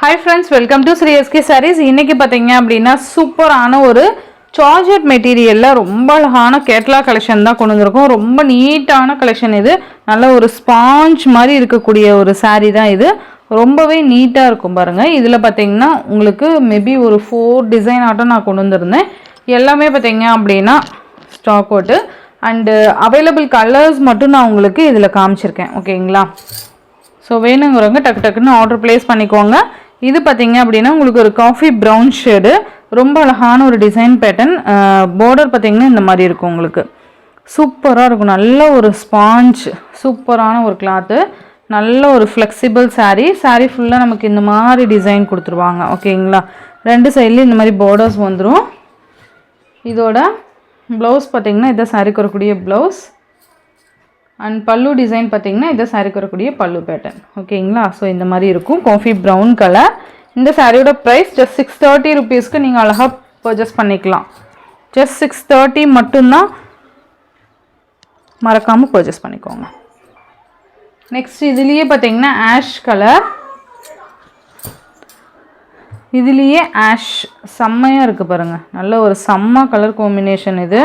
Hi friends, welcome to Sri SK Sarees. இன்னைக்கு பாத்தீங்க அப்படினா சூப்பரான ஒரு ஜார்ஜெட் மெட்டீரியல்ல ரொம்ப அழகான கேட்லாக் கலெக்ஷன் தான் கொண்டு வந்திருக்கோம். ரொம்ப நீட்டான கலெக்ஷன் இது. நல்ல ஒரு ஸ்பாஞ்ச் மாதிரி இருக்கக்கூடிய ஒரு saree தான் இது. ரொம்பவே நீட்டா இருக்கும் பாருங்க. இதுல பாத்தீங்கன்னா உங்களுக்கு மேபி ஒரு 4 டிசைன் ஆட்டம் நான் கொண்டு வந்திருந்தேன். எல்லாமே பாத்தீங்க அப்படினா stock out and available colors மட்டும் நான் உங்களுக்கு இதுல காமிச்சிருக்கேன். ஓகேங்களா? ஸோ வேணுங்கிறவங்க டக்கு டக்குன்னு ஆர்டர் ப்ளேஸ் பண்ணிக்கோங்க. இது பார்த்தீங்க அப்படின்னா உங்களுக்கு ஒரு காஃபி ப்ரௌன் ஷேடு, ரொம்ப அழகான ஒரு டிசைன் பேட்டர்ன். பார்டர் பார்த்தீங்கன்னா இந்த மாதிரி இருக்கும், உங்களுக்கு சூப்பராக இருக்கும். நல்ல ஒரு ஸ்பாஞ்ச், சூப்பரான ஒரு கிளாத்து, நல்ல ஒரு ஃப்ளெக்சிபிள் saree ஃபுல்லாக நமக்கு இந்த மாதிரி டிசைன் கொடுத்துருவாங்க. ஓகேங்களா? ரெண்டு சைட்லேயும் இந்த மாதிரி பார்டர்ஸ் வந்துடும். இதோட ப்ளவுஸ் பார்த்தீங்கன்னா இதை சாரிக்கு வரக்கூடிய ப்ளவுஸ் அண்ட் பல்லு டிசைன் பார்த்தீங்கன்னா இதை சாரிக்கு வரக்கூடிய பல்லு பேட்டர்ன். ஓகேங்களா? ஸோ இந்த மாதிரி இருக்கும், காஃபி ப்ரௌன் கலர். இந்த சாரியோட ப்ரைஸ் ஜஸ்ட் 630 ருபீஸ்க்கு நீங்கள் அழகாக பர்ச்சேஸ் பண்ணிக்கலாம். ஜஸ்ட் 630 மட்டும்தான், மறக்காமல் பர்ச்சேஸ் பண்ணிக்கோங்க. நெக்ஸ்ட் இதுலேயே பார்த்தீங்கன்னா ஆஷ் கலர். இதுலேயே ஆஷ் செம்மையாக இருக்குது பாருங்கள். நல்ல ஒரு செம்ம கலர் காம்பினேஷன் இது.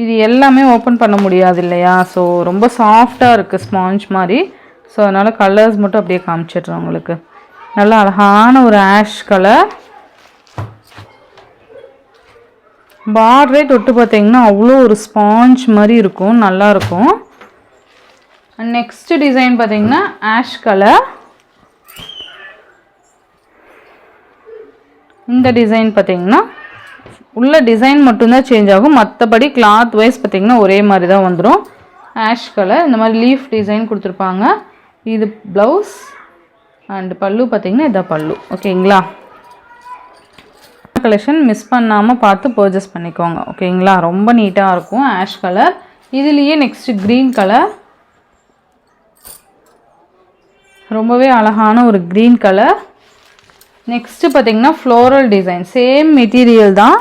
இது எல்லாமே ஓப்பன் பண்ண முடியாது இல்லையா? ஸோ ரொம்ப சாஃப்டாக இருக்குது, ஸ்பாஞ்ச் மாதிரி. ஸோ அதனால் கலர்ஸ் மட்டும் அப்படியே காமிச்சிட்றேன் உங்களுக்கு. நல்ல அழகான ஒரு ஆஷ் கலர். பார்டரே தொட்டு பார்த்தீங்கன்னா அவ்வளோ ஒரு ஸ்பாஞ்ச் மாதிரி இருக்கும், நல்லாயிருக்கும். நெக்ஸ்ட் டிசைன் பார்த்தீங்கன்னா ஆஷ் கலர். இந்த டிசைன் பார்த்தீங்கன்னா உள்ள டிசைன் மட்டும்தான் சேஞ்ச் ஆகும், மற்றபடி கிளாத் வைஸ் பார்த்திங்கன்னா ஒரே மாதிரி தான் வந்துடும். ஆஷ் கலர், இந்த மாதிரி லீஃப் டிசைன் கொடுத்துருப்பாங்க. இது ப்ளவுஸ் அண்ட் பல்லு பார்த்திங்கன்னா இதான் பல்லு. ஓகேங்களா? கலெக்ஷன் மிஸ் பண்ணாமல் பார்த்து பர்ச்சேஸ் பண்ணிக்கோங்க. ஓகேங்களா? ரொம்ப நீட்டாக இருக்கும் ஆஷ் கலர். இதுலேயே நெக்ஸ்ட் க்ரீன் கலர், ரொம்பவே அழகான ஒரு க்ரீன் கலர். நெக்ஸ்ட்டு பார்த்திங்கன்னா ஃப்ளோரல் டிசைன், சேம் மெட்டீரியல் தான்,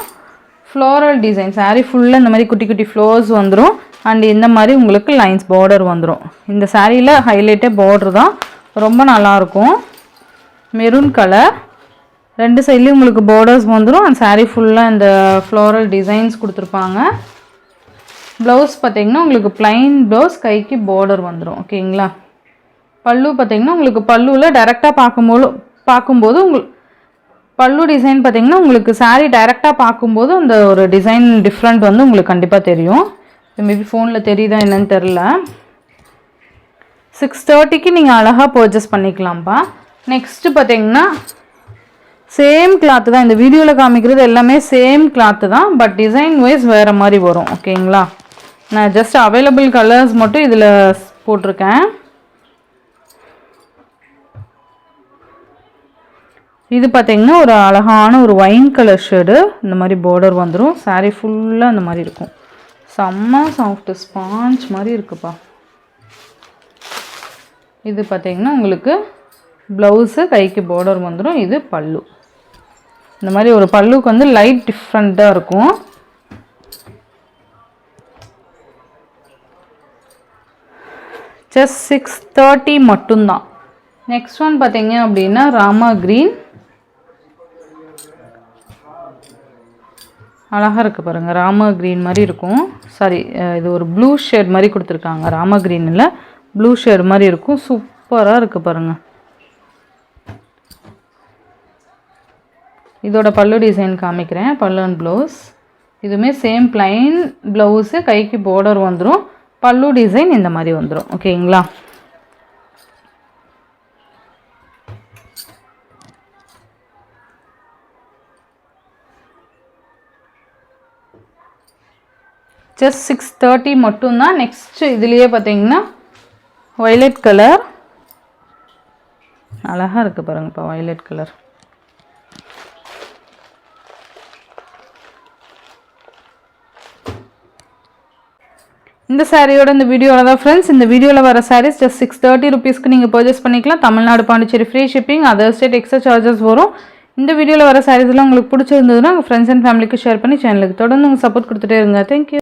ஃப்ளோரல் டிசைன். சாரீ ஃபுல்லாக இந்த மாதிரி குட்டி குட்டி ஃப்ளோர்ஸ் வந்துடும் அண்ட் இந்த மாதிரி உங்களுக்கு லைன்ஸ் பார்டர் வந்துடும். இந்த சாரியில் ஹைலைட்டே பார்டர் தான், ரொம்ப நல்லாயிருக்கும். மெரூன் கலர், ரெண்டு சைட்லேயும் உங்களுக்கு பார்டர்ஸ் வந்துடும் அண்ட் சாரீ ஃபுல்லாக இந்த ஃப்ளோரல் டிசைன்ஸ் கொடுத்துருப்பாங்க. ப்ளவுஸ் பார்த்திங்கன்னா உங்களுக்கு ப்ளைன் ப்ளவுஸ், கைக்கு பார்டர் வந்துடும். ஓகேங்களா? பல்லு பார்த்திங்கன்னா உங்களுக்கு பல்லுவில் டைரெக்டாக பார்க்கும்போது உங்களுக்கு பல்லு டிசைன் பார்த்திங்கன்னா உங்களுக்கு சாரீ டைரெக்டாக பார்க்கும்போது அந்த ஒரு டிசைன் டிஃப்ரெண்ட் வந்து உங்களுக்கு கண்டிப்பாக தெரியும். மேபி ஃபோனில் தெரியுதா என்னன்னு தெரில. 630க்கு நீங்கள் அழகாக பர்ச்சேஸ் பண்ணிக்கலாம்ப்பா. நெக்ஸ்ட்டு பார்த்திங்கன்னா சேம் கிளாத்து தான், இந்த வீடியோவில் காமிக்கிறது எல்லாமே சேம் கிளாத்து தான், பட் டிசைன் வைஸ் வேறு மாதிரி வரும். ஓகேங்களா? நான் ஜஸ்ட் அவைலபிள் கலர்ஸ் மட்டும் இதில் போட்டிருக்கேன். இது பார்த்திங்கன்னா ஒரு அழகான ஒரு ஒயின் கலர் ஷேடு, இந்த மாதிரி பார்டர் வந்துடும். சாரீ ஃபுல்லாக இந்த மாதிரி இருக்கும், செம்ம சாஃப்ட் ஸ்பாஞ்ச் மாதிரி இருக்குப்பா. இது பார்த்திங்கன்னா உங்களுக்கு ப்ளவுஸு, கைக்கு பார்டர் வந்துடும். இது பல்லு, இந்த மாதிரி ஒரு பல்லுக்கு வந்து லைட் டிஃப்ரெண்ட்டாக இருக்கும். ஜஸ்ட் 630 மட்டும்தான். நெக்ஸ்ட் ஒன் பார்த்திங்க அப்படின்னா ராமா க்ரீன், அழகாக இருக்குது பாருங்கள். ராமா க்ரீன் மாதிரி இருக்கும். சாரி, இது ஒரு ப்ளூ ஷேட் மாதிரி கொடுத்துருக்காங்க. ராமா க்ரீனில் ப்ளூ ஷேட் மாதிரி இருக்கும், சூப்பராக இருக்குது பாருங்கள். இதோட பல்லு டிசைன் காமிக்கிறேன், பல்லு அண்ட் ப்ளவுஸ். இதுவுமே சேம் ப்ளைன் ப்ளவுஸு, கைக்கு பார்டர் வந்துடும், பல்லு டிசைன் இந்த மாதிரி வந்துடும். ஓகேங்களா? ஜஸ்ட் 630 மட்டும்தான். நெக்ஸ்ட் இதுலேயே பார்த்தீங்கன்னா வயலட் கலர், அழகாக இருக்குது பாருங்கப்பா வயலட் கலர். இந்த சாரியோட இந்த வீடியோவில் தான் ஃப்ரெண்ட்ஸ், இந்த வீடியோவில் வர சாரீஸ் ஜஸ்ட் 630 ருபீஸ்க்கு நீங்கள் பர்ச்சேஸ் பண்ணிக்கலாம். Tamil Nadu, Pondicherry free shipping, other state extra charges வரும். இந்த வீடியோவில் வர சாரீஸ்லாம் உங்களுக்கு பிடிச்சிருந்ததுன்னா உங்கள் ஃப்ரெண்ட்ஸ் அண்ட் ஃபேமிலிக்கு ஷேர் பண்ணி சேனலுக்கு தொடர்ந்து உங்கள் சப்போர்ட் கொடுத்துட்டே இருங்க. தேங்க்யூ.